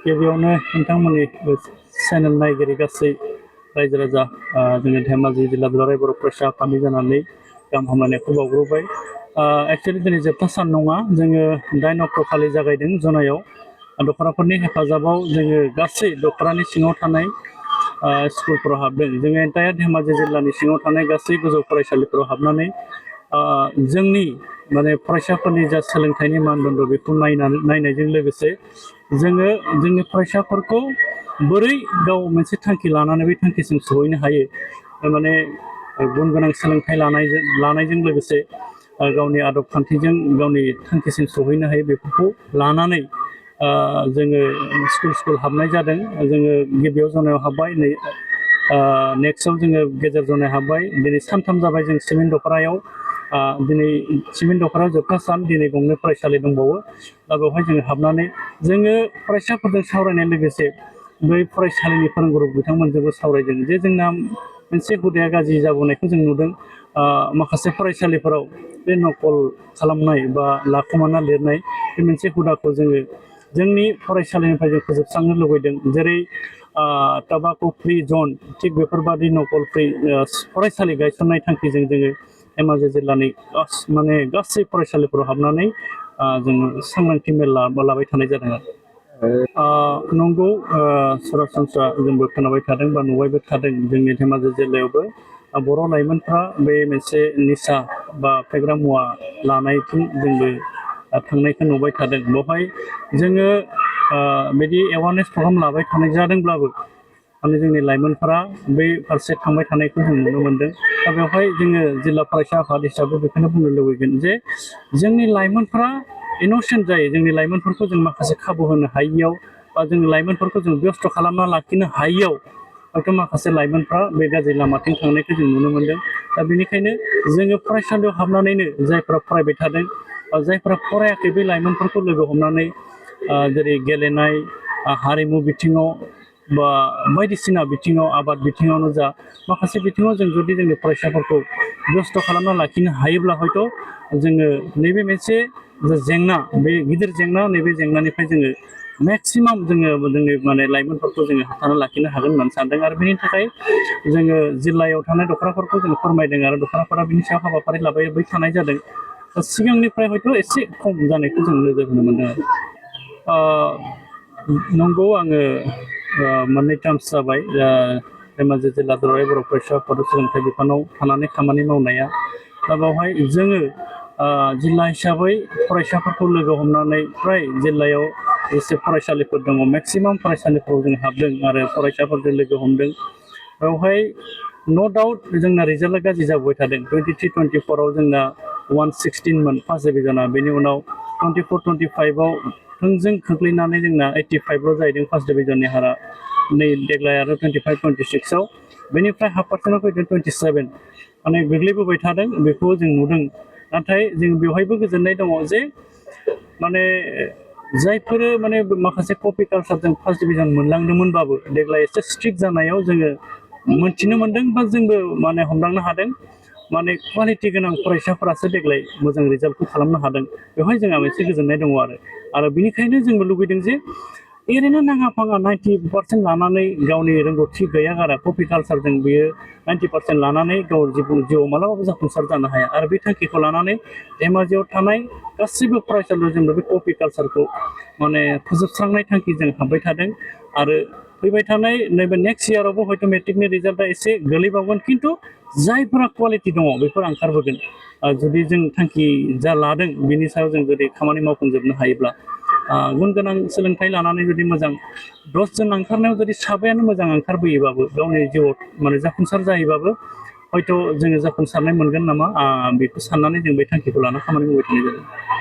गिबियावनो नोंथांमोननि चेनेल नायगिरि गासै रायजो राजा जोंनि धेमाजि जिल्ला दुलाराय बर' फरायसा आफादनि जानानै गाहाम हामलायनायखौ बावग्रोबाय। एक्सुवेलि दिनै जोबथा सान नङा, जोङो 9 अक्ट' खालि जागायदों जनायाव। दख'राफोरनि हेफाजाबाव जोङो गासै दख'रानि सिङाव थानाय स्कुलफोराव हाबदों। जोङो एन्टायार धेमाजि जिल्लानि सिङाव थानाय गासै गोजौ फरायसालिफोराव हाबनानै जोंनि माने फरायसाफोरनि जा सोलोंथाइनि मानदण्ड बेखौ नायनायजों लोगोसे जोङो जोंनि फरायसाफोरखौ बोरै गाव मोनसे थांखि लानानै बे थांखिसिम सहैनो हायो, माने गुन गोनां सोलोंथाइ लानायजों लोगोसे गावनि आदब खान्थिजों गावनि थांखिसिम सहैनो हायो बेफोरखौ लानानै जोङो स्कुल हाबनाय जादों। जोङो गिबियाव जनायाव हाबबाय, नेक्स्टआव जोङो गेजेर जनायाव हाबबाय। दिनै सानथाम जाबाय जों सिमेन्ट दख'रायाव। दिनै सिमेन्ट दख'रायाव जोबथा सान, दिनै गंनै फरायसालि दंबावो। दा बेवहाय जोङो हाबनानै जोङो फरायसाफोरजों सावरायनाय लोगोसे बै फरायसालिनि फोरोंगुरु बिथांमोनजोंबो सावरायदों जे जोंना मोनसे हुदाया गाज्रि जाबोनायखौ जों नुदों। माखासे फरायसालिफोराव बे नकल खालामनाय बा लाखुमाना लिरनाय बे मोनसे हुदाखौ जोङो जोंनि फरायसालिनिफ्राय जों फोजोबस्रांनो लुबैदों। जेरै टबाक' फ्रि जन, थिग बेफोरबादि नकल फ्रि फरायसालि गायसननाय थांखिजों जोङो धेमाजि जिल्लानि माने गासै फरायसालिफोराव हाबनानै जोङो सांग्रांथि मेल लाबाय थानाय जादों आरो। नंगौ, सरासनस्रा जोंबो खोनाबाय थादों बा नुबायबो थादों, जोंनि धेमाजि जिल्लायावबो बर' लाइमोनफ्रा बे मोनसे निसा बा फेग्रा मुवा लानायथिं जोंबो थांनायखौ नुबाय थादों। बेवहाय जोङो बिदि एवारनेस प्रग्राम लाबाय थानाय जादोंब्लाबो माने जोंनि लाइमोनफोरा बै फारसे थांबाय थानायखौ जों नुनो मोनदों। दा बेवहाय जोङो जिल्ला फरायसा आफाद हिसाबै बेखौनो बुंनो लुबैगोन जे जोंनि लाइमोनफ्रा इन'सेन्ट जायो। जोंनि लाइमोनफोरखौ जों माखासे खाबु होनो हायियाव बा जोंनि लाइमोनफोरखौ जों बेस्थ' खालामना लाखिनो हायियाव हयथ' माखासे लाइमोनफ्रा बे गाज्रि लामाथिं थांनायखौ जों नुनो मोनदों। दा बेनिखायनो जोङो फरायसालियाव हाबनानैनो जायफ्रा फरायबाय थादों बा जायफ्रा फरायाखै बे लाइमोनफोरखौ लोगो हमनानै जेरै गेलेनाय, हारिमु बिथिङाव बा बायदिसिना बिथिङाव, आबाद बिथिङावनो जा, माखासे बिथिङाव जों जुदि जोंनि फरायसाफोरखौ बेस्थ' खालामना लाखिनो हायोब्ला हयथ' जोङो नैबे मोनसे जेंना, बे गिदिर जेंना, नैबे जेंनानिफ्राय जोङो मेक्सिमाम जोङो जोंनि माने लाइमोनफोरखौ जोङो होबथाना लाखिनो हागोन होननानै सानदों। आरो बेनि थाखाय जोङो जिल्लायाव थानाय दख'राफोरखौ जों फोरमायदों आरो दख'राफोरा बिनि सायाव हाबाफारि लाबाय थानाय जादों। सिगांनिफ्राय हयथ' एसे खम जानायखौ जों नोजोर होनो मोनदों आरो। नंगौ, आङो मोननै टार्मस जाबाय धेमाजि जिल्ला दुलाराय बर' फरायसा आफाद सोलोंथाइ बिफानाव थानानै खामानि मावनाया। दा बेवहाय जोङो जिल्ला हिसाबै फरायसाफोरखौ लोगो हमनानै फ्राय जिल्लायाव एसे फरायसालिफोर दङ, मेक्सिमाम फरायसालिफोराव जों हाबदों आरो फरायसाफोरजों लोगो हमदों। बेवहाय न' डाउट जोंना रिजाल्टआ गाज्रि जाबोबाय थादों। 23-24आव जोंना 116मोन फार्स्ट डिभिजना, बेनि उनाव 24-25आव थोंजों खोख्लैनानै जोंना 85ल' जाहैदों फार्स्ट डिभिजननि हारा। नै देग्लाय आरो 25-26आव बेनिफ्राय हाफ पार्सेन्टआव फैदों 27, माने गोग्लैबोबाय थादों, बेखौ जों नुदों। नाथाय जों बेवहायबो गोजोननाय दङ जे माने जायफोरो माने माखासे कपि कालसारजों फार्स्ट डिभिजन मोनलांदोंमोनबाबो देग्लाय एसे स्ट्रिक्ट जानायाव जोङो मोनथिनो मोनदों बा जोंबो माने हमदांनो हादों, माने क्वालिटि गोनां फरायसाफोरासो देग्लाय मोजां रिजाल्टखौ खालामनो हादों। बेवहाय जोंहा मोनसे गोजोननाय दङ आरो बेनिखायनो जोंबो लुबैदों जे ओरैनो नाङा फाङा 90% लानानै गावनि रोंगौथि गैया गारा कपि कालसारजों बियो 90% लानानै गाव जिउआव मालाबाबो जाफुंसार जानो हाया। आरो बे थांखिखौ लानानै धेमाजियाव थानाय गासैबो फरायसालियाव जोंबो बे कपि कालसारखौ माने फोजोबस्रांनाय थांखिजों हाबबाय थादों। आरो फैबाय थानाय नैबे नेक्स्ट इयारावबो हयथ' मेट्रिकनि रिजाल्टआ एसे गोलैबावगोन, खिन्थु जायफोरा क्वालिटि दङ बेफोर ओंखारबोगोन। जुदि जों थांखि जा लादों बिनि सायाव जों जुदि खामानि मावफुंजोबनो हायोब्ला, गुन गोनां सोलोंथाइ लानानै जुदि मोजां 10 जन ओंखारनायाव जुदि साबायानो मोजां ओंखारबोयोबाबो, गावनि जिउआव माने जाफुंसार जायोबाबो हयथ' जोङो जाफुंसारनाय मोनगोन नामा, बेखौ साननानै जों बे थांखिखौ लाना खामानि मावबाय थानाय जादों।